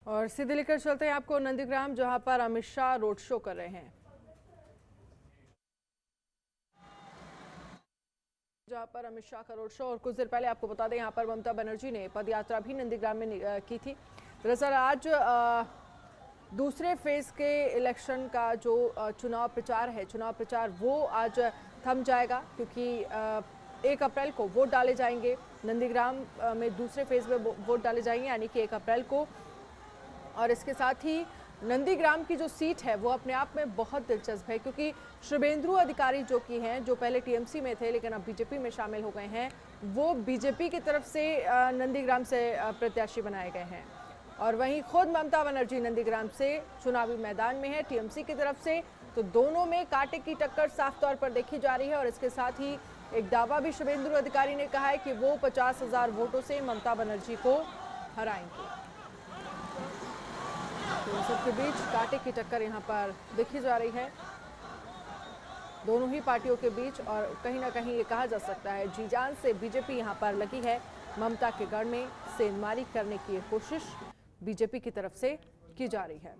और सीधे लेकर चलते हैं आपको नंदीग्राम, जहां पर अमित शाह रोड शो कर रहे हैं। जहां पर अमित शाह का रोड शो, और कुछ देर पहले आपको बता दें यहाँ पर ममता बनर्जी ने पदयात्रा भी नंदीग्राम में की थी। दरअसल आज दूसरे फेज के इलेक्शन का जो चुनाव प्रचार है, चुनाव प्रचार वो आज थम जाएगा, क्योंकि 1 अप्रैल को वोट डाले जाएंगे। नंदीग्राम में दूसरे फेज में वोट डाले जाएंगे, यानी कि 1 अप्रैल को। और इसके साथ ही नंदीग्राम की जो सीट है वो अपने आप में बहुत दिलचस्प है, क्योंकि शुभेंदु अधिकारी जो कि हैं, जो पहले टीएमसी में थे लेकिन अब बीजेपी में शामिल हो गए हैं, वो बीजेपी की तरफ से नंदीग्राम से प्रत्याशी बनाए गए हैं। और वहीं खुद ममता बनर्जी नंदीग्राम से चुनावी मैदान में है टीएमसी की तरफ से। तो दोनों में कांटे की टक्कर साफ तौर पर देखी जा रही है। और इसके साथ ही एक दावा भी शुभेंदु अधिकारी ने कहा है कि वो 50,000 वोटों से ममता बनर्जी को हराएंगे। तो इन सबके बीच कांटे की टक्कर यहाँ पर देखी जा रही है दोनों ही पार्टियों के बीच। और कहीं ना कहीं ये कहा जा सकता है जी जान से बीजेपी यहाँ पर लगी है। ममता के गढ़ में सेंधमारी करने की कोशिश बीजेपी की तरफ से की जा रही है।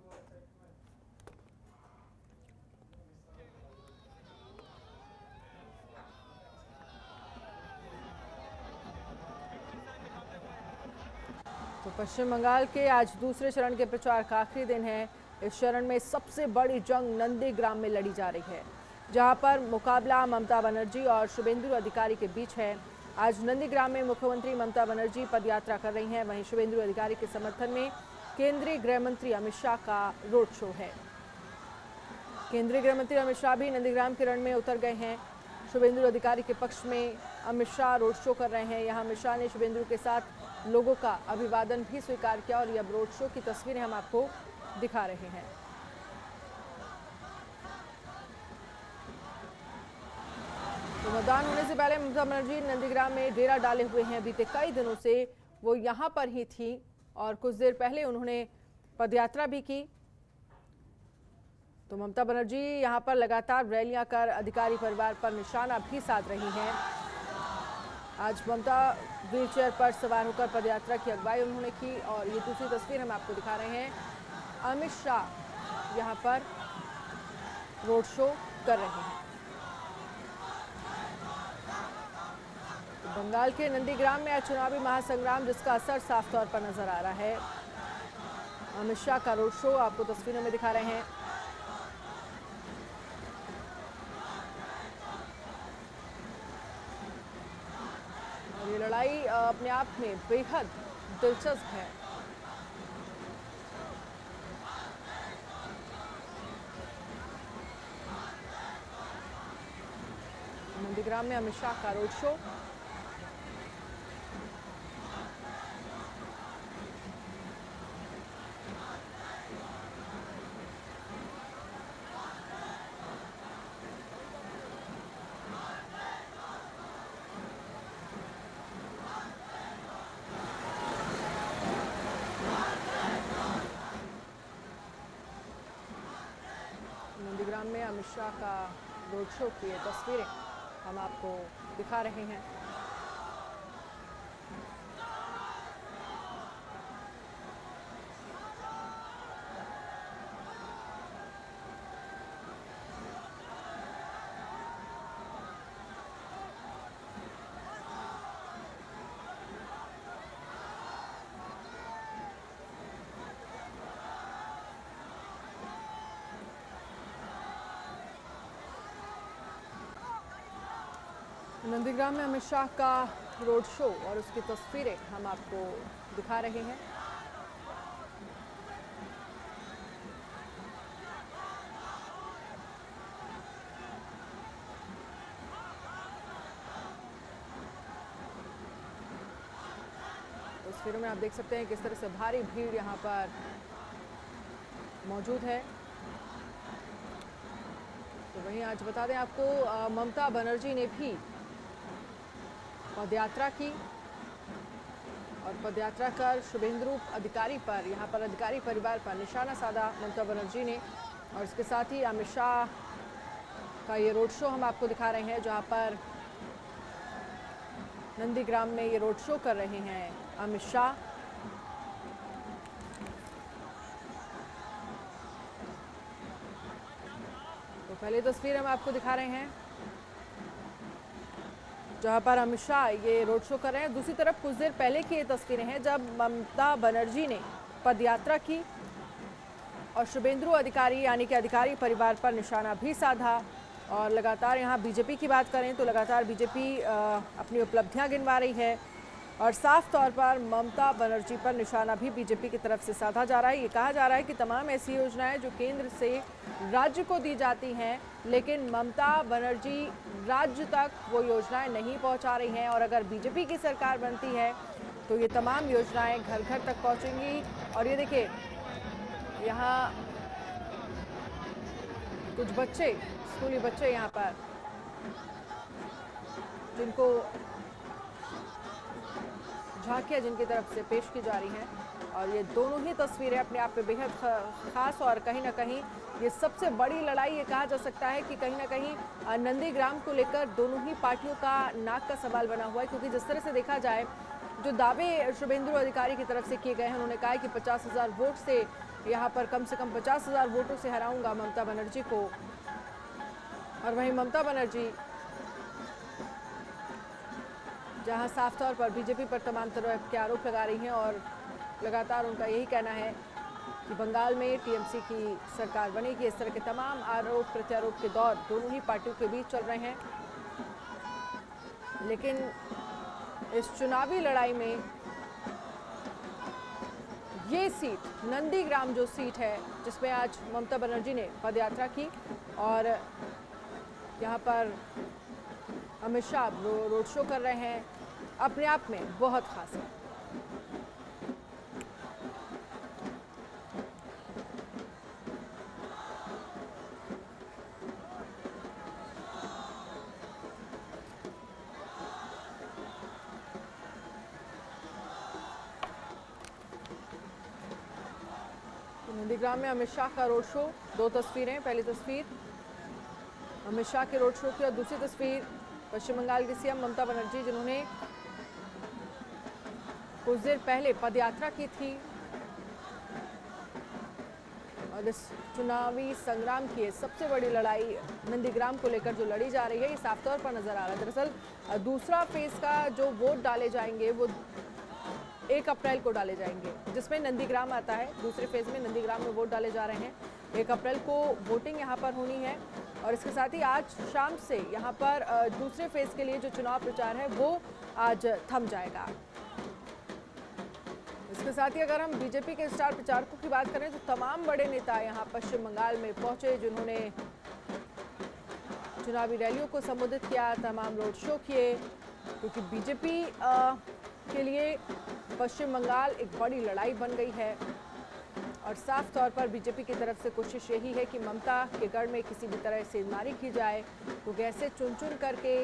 तो पश्चिम बंगाल के आज दूसरे चरण के प्रचार का आखिरी दिन है। इस चरण में सबसे बड़ी जंग नंदीग्राम में लड़ी जा रही है, जहां पर मुकाबला ममता बनर्जी और शुभेंदु अधिकारी के बीच है। आज नंदीग्राम में मुख्यमंत्री ममता बनर्जी पदयात्रा कर रही हैं, वहीं शुभेंदु अधिकारी के समर्थन में केंद्रीय गृह मंत्री अमित शाह का रोड शो है। केंद्रीय गृह मंत्री अमित शाह भी नंदीग्राम के रण में उतर गए हैं। शुभेंदु अधिकारी के पक्ष में अमित शाह रोड शो कर रहे हैं। यहाँ अमित शाह ने शुभेंदु के साथ लोगों का अभिवादन भी स्वीकार किया। और ये अब रोड शो की तस्वीरें हम आपको दिखा रहे हैं। तो मतदान होने से पहले ममता बनर्जी नंदीग्राम में डेरा डाले हुए हैं। बीते कई दिनों से वो यहाँ पर ही थी और कुछ देर पहले उन्होंने पदयात्रा भी की। तो ममता बनर्जी यहाँ पर लगातार रैलियां कर अधिकारी परिवार पर निशाना भी साध रही हैं। आज ममता व्हीलचेयर पर सवार होकर पदयात्रा की अगुवाई उन्होंने की। और ये दूसरी तस्वीर हम आपको दिखा रहे हैं। अमित शाह यहाँ पर रोड शो कर रहे हैं। तो बंगाल के नंदीग्राम में आज चुनावी महासंग्राम, जिसका असर साफ तौर पर नजर आ रहा है। अमित शाह का रोड शो आपको तस्वीरों में दिखा रहे हैं। ये लड़ाई अपने आप में बेहद दिलचस्प है। नंदीग्राम में अमित शाह का रोड शो। नंदीग्राम में अमित शाह का रोड शो की तस्वीरें हम आपको दिखा रहे हैं। नंदीग्राम में अमित शाह का रोड शो और उसकी तस्वीरें हम आपको दिखा रहे हैं। तस्वीरों में आप देख सकते हैं किस तरह से भारी भीड़ यहाँ पर मौजूद है। तो वहीं आज बता दें आपको, ममता बनर्जी ने भी पदयात्रा की और पदयात्रा कर शुभेंदु अधिकारी पर, यहाँ पर अधिकारी परिवार पर निशाना साधा ममता बनर्जी ने। और इसके साथ ही अमित शाह का ये रोड शो हम आपको दिखा रहे हैं, जहाँ पर नंदीग्राम में ये रोड शो कर रहे हैं अमित शाह। पहले तस्वीर हम आपको दिखा रहे हैं जहां पर अमित शाह ये रोड शो कर रहे हैं। दूसरी तरफ कुछ देर पहले की ये तस्वीरें हैं जब ममता बनर्जी ने पदयात्रा की और शुभेंदु अधिकारी यानी कि अधिकारी परिवार पर निशाना भी साधा। और लगातार यहाँ बीजेपी की बात करें तो लगातार बीजेपी अपनी उपलब्धियां गिनवा रही है और साफ तौर पर ममता बनर्जी पर निशाना भी बीजेपी की तरफ से साधा जा रहा है। ये कहा जा रहा है कि तमाम ऐसी योजनाएं जो केंद्र से राज्य को दी जाती हैं, लेकिन ममता बनर्जी राज्य तक वो योजनाएं नहीं पहुंचा रही हैं और अगर बीजेपी की सरकार बनती है तो ये तमाम योजनाएं घर घर तक पहुंचेंगी। और ये देखिए यहाँ कुछ बच्चे, स्कूली बच्चे यहाँ पर जिनको झांकियां जिनकी तरफ से पेश की जा रही हैं और ये दोनों ही तस्वीरें अपने आप में बेहद खास और कहीं ना कहीं ये सबसे बड़ी लड़ाई ये कहा जा सकता है कि कहीं ना कहीं नंदीग्राम को लेकर दोनों ही पार्टियों का नाक का सवाल बना हुआ है। क्योंकि जिस तरह से देखा जाए जो दावे शुभेंदु अधिकारी की तरफ से किए गए हैं, उन्होंने कहा है कि 50,000 वोट से यहाँ पर कम से कम 50,000 वोटों से हराऊंगा ममता बनर्जी को। और वहीं ममता बनर्जी जहां साफ तौर पर बीजेपी पर तमाम तरह के आरोप लगा रही हैं और लगातार उनका यही कहना है कि बंगाल में टीएमसी की सरकार बनेगी। इस तरह के तमाम आरोप प्रत्यारोप के दौर दोनों ही पार्टियों के बीच चल रहे हैं। लेकिन इस चुनावी लड़ाई में ये सीट नंदीग्राम जो सीट है जिसमें आज ममता बनर्जी ने पदयात्रा की और यहाँ पर अमित शाह रोड शो कर रहे हैं, अपने आप में बहुत खास है। नंदीग्राम में अमित शाह का रोड शो, दो तस्वीरें, पहली तस्वीर अमित शाह के रोड शो की और दूसरी तस्वीर पश्चिम बंगाल की सीएम ममता बनर्जी जिन्होंने कुछ देर पहले पदयात्रा की थी और इस चुनावी संग्राम की सबसे बड़ी लड़ाई नंदीग्राम को लेकर जो लड़ी जा रही है ये साफ तौर पर नजर आ रहा है। दरअसल दूसरा फेज का जो वोट डाले जाएंगे वो 1 अप्रैल को डाले जाएंगे, जिसमें नंदीग्राम आता है। दूसरे फेज में नंदीग्राम में वोट डाले जा रहे हैं। 1 अप्रैल को वोटिंग यहाँ पर होनी है और इसके साथ ही आज शाम से यहाँ पर दूसरे फेज के लिए जो चुनाव प्रचार है वो आज थम जाएगा। इसके साथ ही अगर हम बीजेपी के स्टार प्रचारकों की बात करें तो तमाम बड़े नेता यहाँ पश्चिम बंगाल में पहुंचे जिन्होंने चुनावी रैलियों को संबोधित किया, तमाम रोड शो किए, क्योंकि बीजेपी के लिए पश्चिम बंगाल एक बड़ी लड़ाई बन गई है और साफ तौर पर बीजेपी की तरफ से कोशिश यही है कि ममता के गढ़ में किसी भी तरह से मारी की जाए। तो ऐसे चुन चुन करके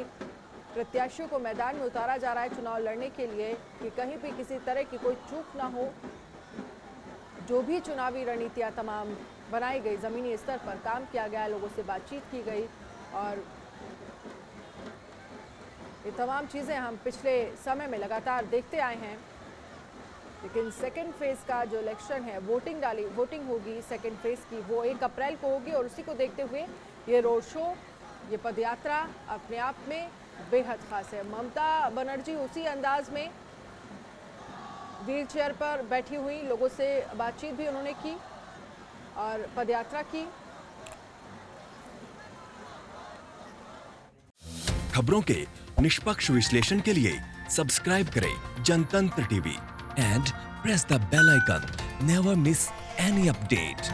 प्रत्याशियों को मैदान में उतारा जा रहा है चुनाव लड़ने के लिए कि कहीं भी किसी तरह की कोई चूक ना हो। जो भी चुनावी रणनीतियां तमाम बनाई गई, जमीनी स्तर पर काम किया गया, लोगों से बातचीत की गई और ये तमाम चीज़ें हम पिछले समय में लगातार देखते आए हैं। लेकिन सेकेंड फेज का जो इलेक्शन है, वोटिंग होगी सेकेंड फेज की, वो 1 अप्रैल को होगी और उसी को देखते हुए ये रोड शो, ये पदयात्रा अपने आप में बेहद खास है। ममता बनर्जी उसी अंदाज में व्हील चेयर पर बैठी हुई, लोगों से बातचीत भी उन्होंने की और पदयात्रा की। खबरों के निष्पक्ष विश्लेषण के लिए सब्सक्राइब करें जनतंत्र TV and press the bell icon. Never miss any update.